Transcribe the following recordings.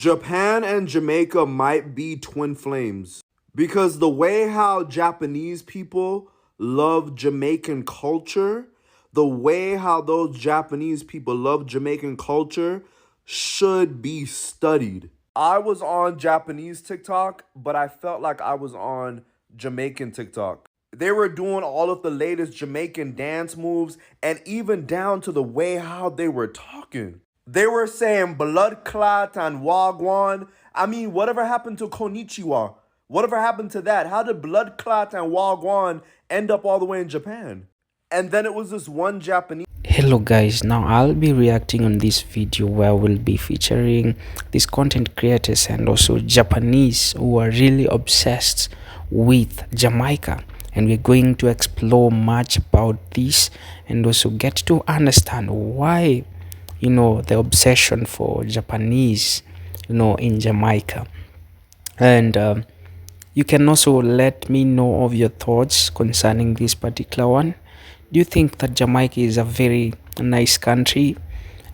Japan and Jamaica might be twin flames because the way how Japanese people love Jamaican culture, the way how those Japanese people love Jamaican culture should be studied. I was on Japanese TikTok, but I felt like I was on Jamaican TikTok. They were doing all of the latest Jamaican dance moves and even down to the way how they were talking. They were saying blood clot and wagwan. I mean, whatever happened to konnichiwa? Whatever happened to that? How did blood clot and wagwan end up all the way in Japan? And then it was this one Japanese. Hello guys, now I'll be reacting on this video where we'll be featuring these content creators and also Japanese who are really obsessed with Jamaica, and we're going to explore much about this and also get to understand why the obsession for Japanese in Jamaica. And you can also let me know of your thoughts concerning this particular one. Do you think that Jamaica is a very nice country?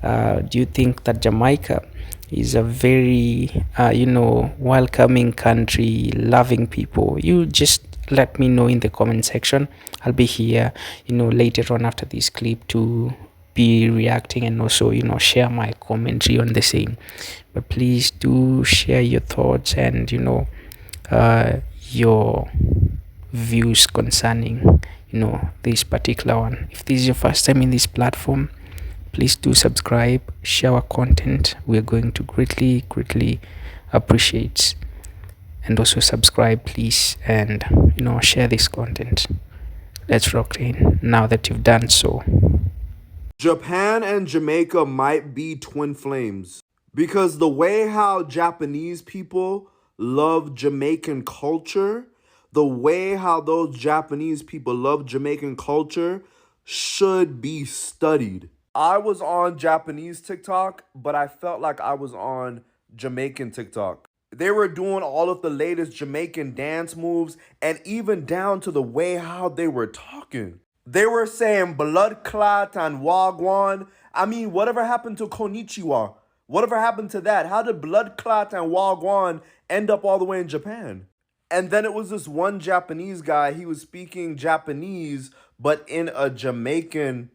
Do you think that Jamaica is a very welcoming country, loving people? You just let me know in the comment section. I'll be here later on after this clip to be reacting and also share my commentary on the same. But please do share your thoughts and your views concerning this particular one. If this is your first time in this platform, please do subscribe, share our content. We're going to greatly appreciate. And also subscribe please, and share this content. Let's rock in now that you've done so. Japan and Jamaica might be twin flames because the way how Japanese people love Jamaican culture, the way how those Japanese people love Jamaican culture should be studied. I was on Japanese TikTok, but I felt like I was on Jamaican TikTok. They were doing all of the latest Jamaican dance moves and even down to the way how they were talking. They were saying blood clot and wagwan. I mean, whatever happened to konnichiwa? Whatever happened to that? How did blood clot and wagwan end up all the way in Japan? And then it was this one Japanese guy. He was speaking Japanese, but in a Jamaican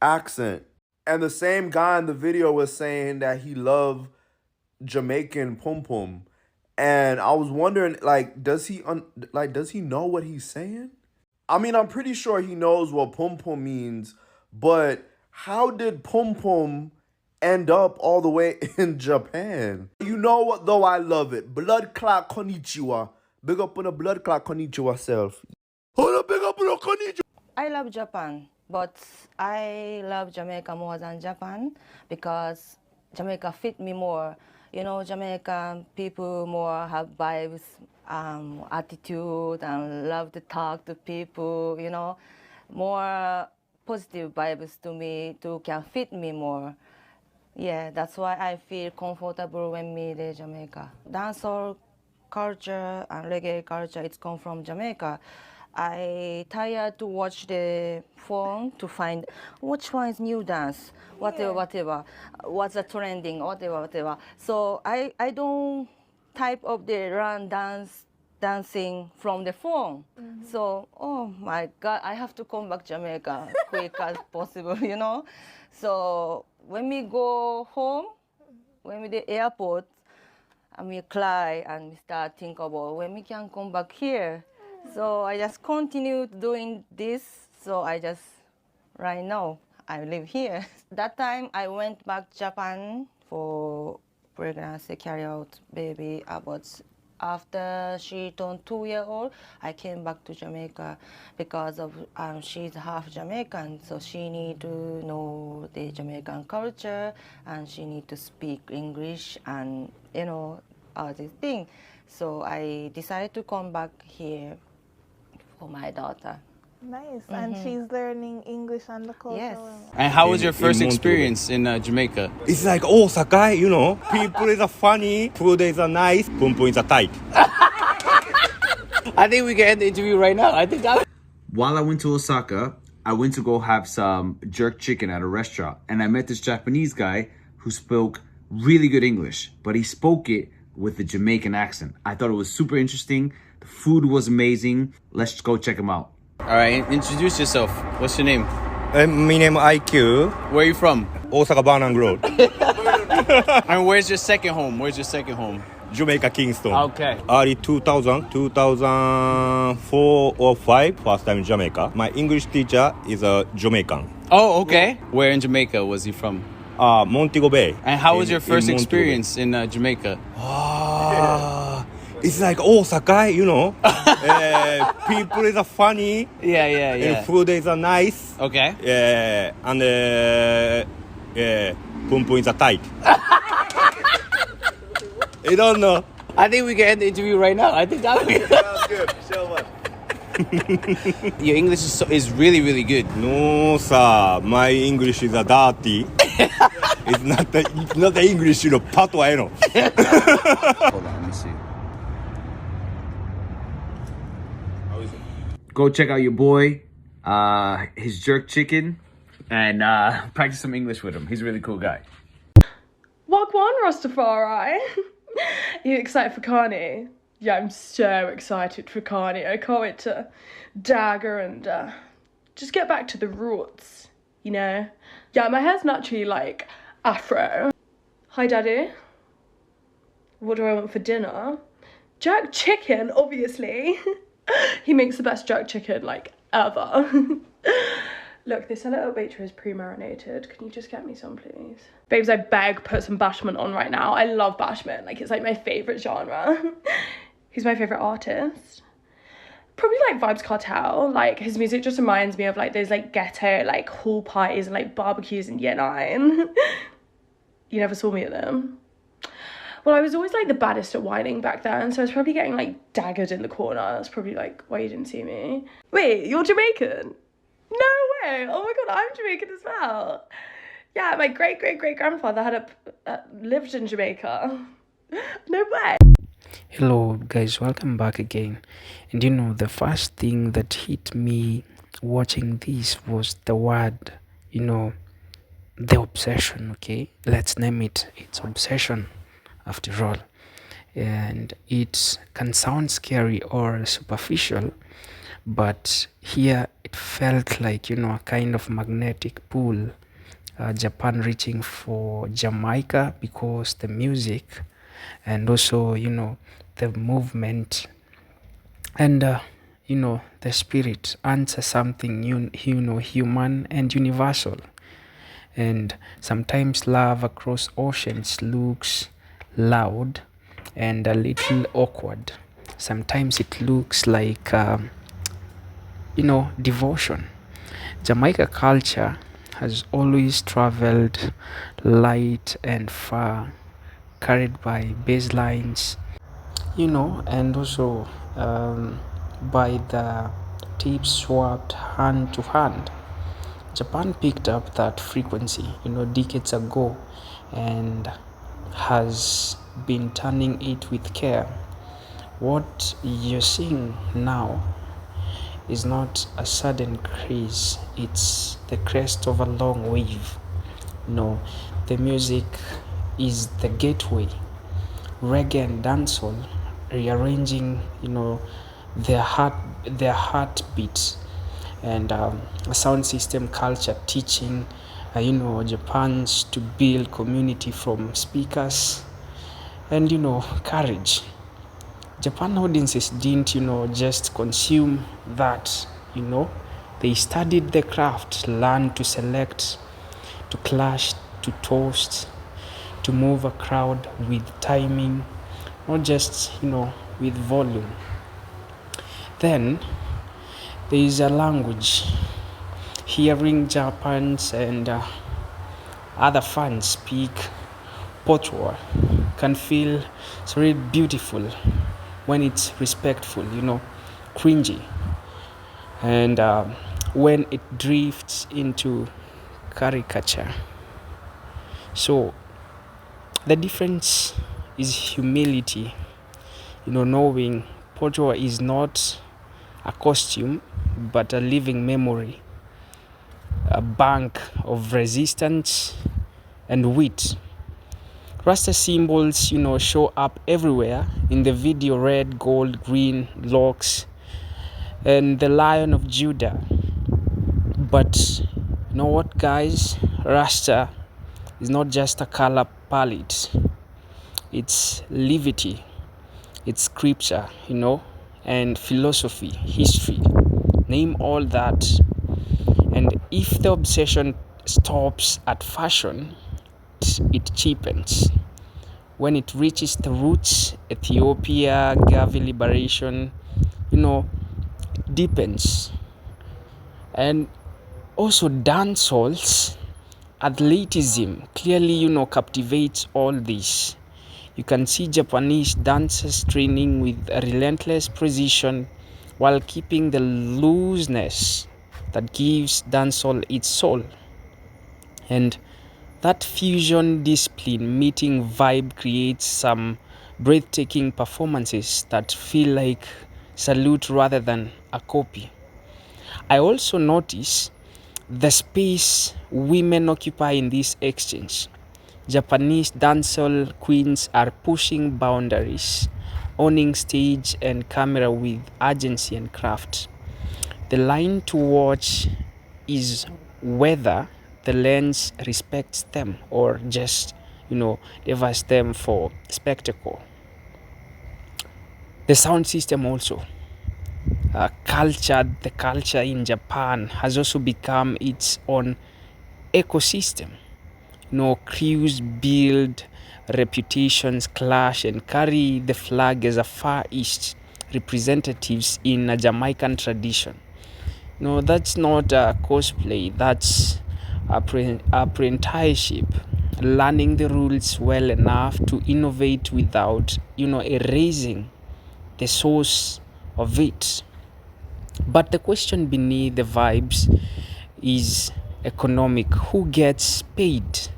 accent. And the same guy in the video was saying that he loved Jamaican pum pum. And I was wondering, does he know what he's saying? I mean, I'm pretty sure he knows what pum pum means, but how did pum pum end up all the way in Japan? You know what, though? I love it. Blood clot konnichiwa. Big up on the blood clot konnichiwa self. Hold up, big up on the konnichiwa. I love Japan, but I love Jamaica more than Japan because Jamaica fit me more. Jamaican people more have vibes, attitude, and love to talk to people, more positive vibes to me, can fit me more. Yeah, that's why I feel comfortable when me in Jamaica. Dancehall culture and reggae culture, it's come from Jamaica. I tired to watch the phone to find which one is new dance, whatever, what's the trending, whatever. So I don't type of the run dancing from the phone. So, oh my God, I have to come back Jamaica quick as possible, So when we go home, when we the airport, and we cry and we start think about when we can come back here. So I just continued doing this. So right now, I live here. That time I went back Japan for pregnancy, carry out baby. About after she turned 2 years old, I came back to Jamaica because of she's half Jamaican, so she need to know the Jamaican culture and she need to speak English and all these things. So I decided to come back here for my daughter. Nice. And she's learning English and the culture. Yes. And how was your first experience in Jamaica? It's like Osaka, People is funny, food is nice, pum pum is tight. I think we can end the interview right now. While I went to Osaka, I went to go have some jerk chicken at a restaurant, and I met this Japanese guy who spoke really good English, but he spoke it with the Jamaican accent. I thought it was super interesting. The food was amazing. Let's go check him out. All right, introduce yourself. What's your name? My name IQ. Where are you from? Osaka Banang Road. And where's your second home? Where's your second home? Jamaica Kingston. Okay. Early 2004 or 5, first time in Jamaica. My English teacher is a Jamaican. Oh, okay. Where in Jamaica was he from? Montego Bay. And how was your first Montego Bay. experience in Jamaica? It's like Osaka, you know. People is funny. Yeah. And food is nice. Okay. Yeah, and pum pum is tight. I don't know. I think we can end the interview right now. I think that would be... Sounds good. So much. Your English is really, really good. No, sir. My English is dirty. It's not the English, you know, patois, you know. Hold on, let me see. Go check out your boy, his jerk chicken, and practice some English with him. He's a really cool guy. Wagwan Rastafari. Are you excited for Carney? Yeah, I'm so excited for Carney. I can't wait to dagger and just get back to the roots, you know? Yeah, my hair's naturally like afro. Hi, Daddy. What do I want for dinner? Jerk chicken, obviously. He makes the best jerk chicken, like, ever. Look, this little bacon is pre-marinated. Can you just get me some, please? Babes, I beg, put some bashment on right now. I love bashment. Like, it's like my favourite genre. Who's my favourite artist? Probably like Vibes Cartel. Like, his music just reminds me of like those like ghetto like hall parties and like barbecues in Year 9. You never saw me at them. Well, I was always like the baddest at whining back then, so I was probably getting like daggered in the corner. That's probably like why you didn't see me. Wait, you're Jamaican? No way! Oh my god, I'm Jamaican as well. Yeah, my great grandfather had lived in Jamaica. No way. Hello guys, welcome back again. And you know, the first thing that hit me watching this was the word, you know, the obsession. Okay, let's name it. It's obsession after all, and it can sound scary or superficial, but here it felt like, you know, a kind of magnetic pull. Japan reaching for Jamaica because the music and also, you know, the movement and you know, the spirit answer something you know, human and universal. And sometimes love across oceans looks loud and a little awkward. Sometimes it looks like you know, devotion. Jamaica culture has always traveled light and far, carried by bass lines, you know, and also by the tapes swapped hand to hand. Japan picked up that frequency, you know, decades ago, and has been turning it with care. What you're seeing now is not a sudden craze, it's the crest of a long wave. No, the music is the gateway. Reggae and dancehall rearranging, you know, their heartbeats, and a sound system culture teaching you know, Japan's to build community from speakers and, you know, courage. Japan audiences didn't, you know, just consume that, you know, they studied the craft, learned to select, to clash, to toast, to move a crowd with timing, not just, you know, with volume. Then there is a language. Hearing Japans and other fans speak patois can feel so really beautiful when it's respectful, you know, cringy, and when it drifts into caricature. So the difference is humility, you know, knowing patois is not a costume but a living memory, a bank of resistance and wit. Rasta symbols, show up everywhere in the video: red, gold, green, locks, and the Lion of Judah. But you know what, guys? Rasta is not just a color palette, it's levity, it's scripture, and philosophy, history. Name all that. And if the obsession stops at fashion, it cheapens. When it reaches the roots, Ethiopia, Gavi liberation, it deepens. And also dancehalls, athleticism clearly, captivates all this. You can see Japanese dancers training with a relentless precision while keeping the looseness that gives dancehall its soul. And that fusion discipline meeting vibe creates some breathtaking performances that feel like salute rather than a copy. I also notice the space women occupy in this exchange. Japanese dancehall queens are pushing boundaries, owning stage and camera with urgency and craft. The line to watch is whether the lens respects them or just, devours them for spectacle. The sound system also. The culture in Japan has also become its own ecosystem. Crews build, reputations clash, and carry the flag as a Far East representatives in a Jamaican tradition. That's not a cosplay, that's apprenticeship. Learning the rules well enough to innovate without, erasing the source of it. But the question beneath the vibes is economic. Who gets paid?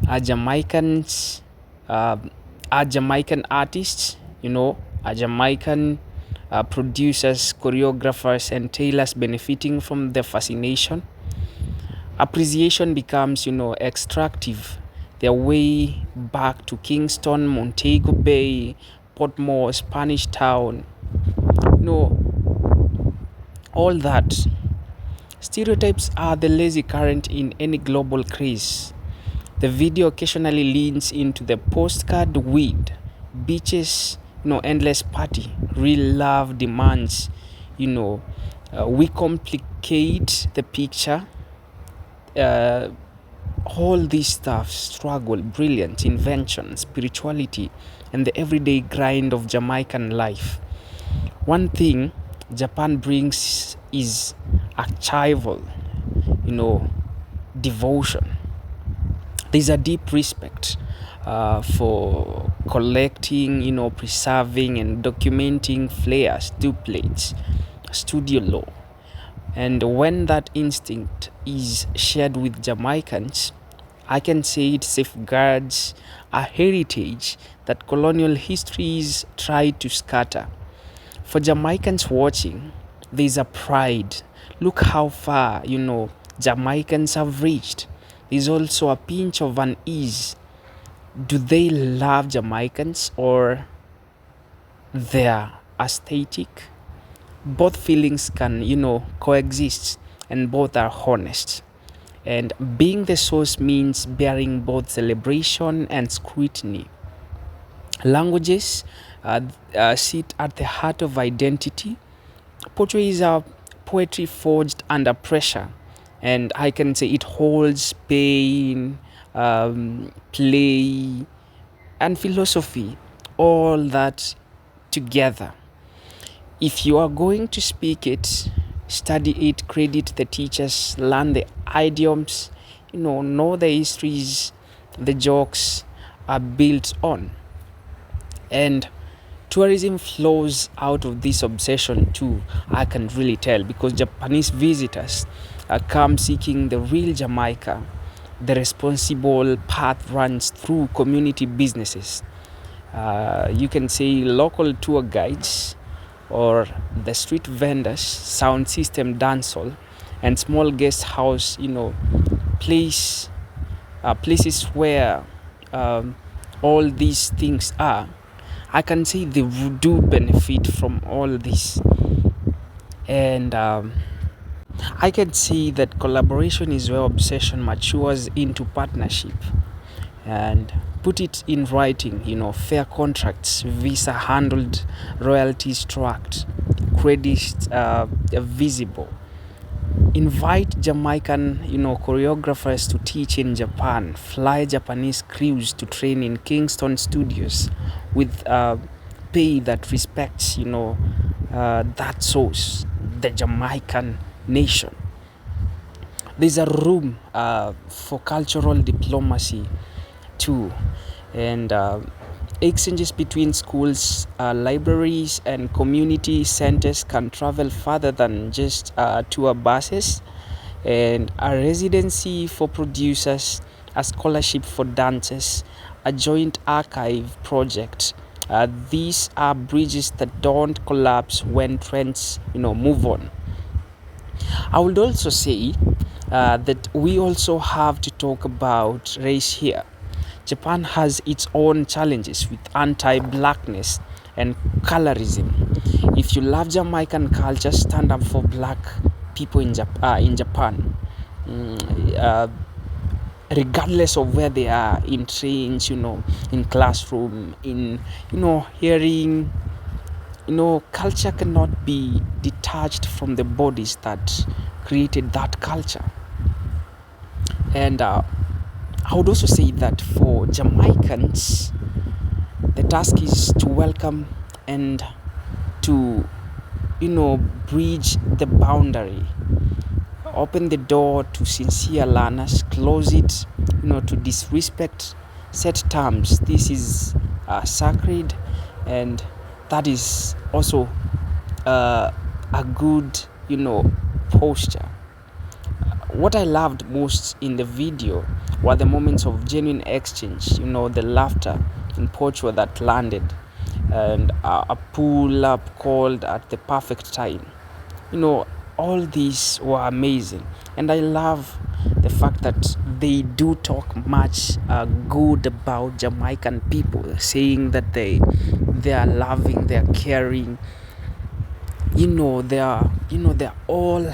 Are Jamaicans, are Jamaican artists, are Jamaican producers, choreographers, and tailors benefiting from the fascination? Appreciation becomes, extractive. Their way back to Kingston, Montego Bay, Portmore, Spanish Town, all that. Stereotypes are the lazy current in any global craze. The video occasionally leans into the postcard weed, beaches, endless party, real love demands, we complicate the picture. All this stuff, struggle, brilliance, invention, spirituality, and the everyday grind of Jamaican life. One thing Japan brings is archival, devotion. There's a deep respect for collecting, preserving and documenting flares, duplates, studio law. And when that instinct is shared with Jamaicans, I can say it safeguards a heritage that colonial histories try to scatter. For Jamaicans watching, there's a pride. Look how far, Jamaicans have reached. There's also a pinch of unease. Do they love Jamaicans or their aesthetic? Both feelings can, coexist, and both are honest. And being the source means bearing both celebration and scrutiny. Languages sit at the heart of identity. Poetry is a poetry forged under pressure, and I can say it holds pain, play, and philosophy, all that together. If you are going to speak it, study it, credit the teachers, learn the idioms, know the histories the jokes are built on. And tourism flows out of this obsession too, I can really tell, because Japanese visitors come seeking the real Jamaica. The responsible path runs through community businesses. You can say local tour guides or the street vendors, sound system dancehall, and small guest house, places where all these things are, I can say they do benefit from all this. And I can see that collaboration is where obsession matures into partnership. And put it in writing, fair contracts, visa handled, royalties tracked, credits visible. Invite Jamaican, choreographers to teach in Japan. Fly Japanese crews to train in Kingston studios with pay that respects, that source, the Jamaican nation. There's a room for cultural diplomacy too, and exchanges between schools, libraries, and community centers can travel further than just tour buses. And a residency for producers, a scholarship for dancers, a joint archive project. These are bridges that don't collapse when trends, move on. I would also say that we also have to talk about race here. Japan has its own challenges with anti-blackness and colorism. If you love Jamaican culture, stand up for black people in Japan. Regardless of where they are, in trains, in classroom, in hearing, culture cannot be detached from the bodies that created that culture. And I would also say that for Jamaicans, the task is to welcome and to bridge the boundary, open the door to sincere learners, close it to disrespect, set terms. This is sacred, and that is also a good posture. What I loved most in the video were the moments of genuine exchange, the laughter in Portugal that landed, and a pull up called at the perfect time. All these were amazing, and I love the fact that they do talk much good about Jamaican people, saying that they are loving, they are caring, they're all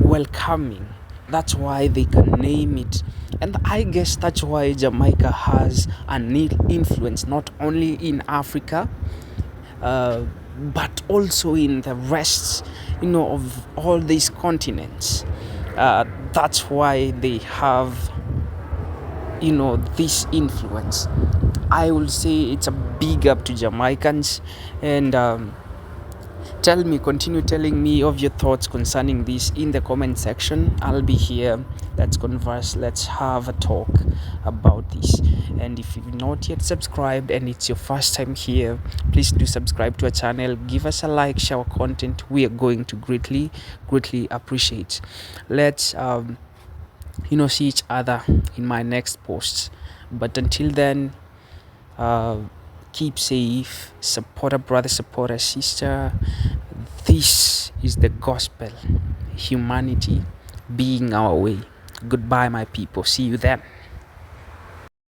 welcoming. That's why they can name it. And I guess that's why Jamaica has an influence not only in Africa, but also in the rest of all these continents. That's why they have this influence. I will say it's a big up to Jamaicans. And continue telling me of your thoughts concerning this in the comment section. I'll be here. Let's converse, let's have a talk about this. And if you've not yet subscribed and it's your first time here, please do subscribe to our channel, give us a like, share our content. We are going to greatly appreciate. Let's see each other in my next post. But until then, keep safe, support a brother, support a sister. This is the gospel, humanity being our way. Goodbye, my people. See you then.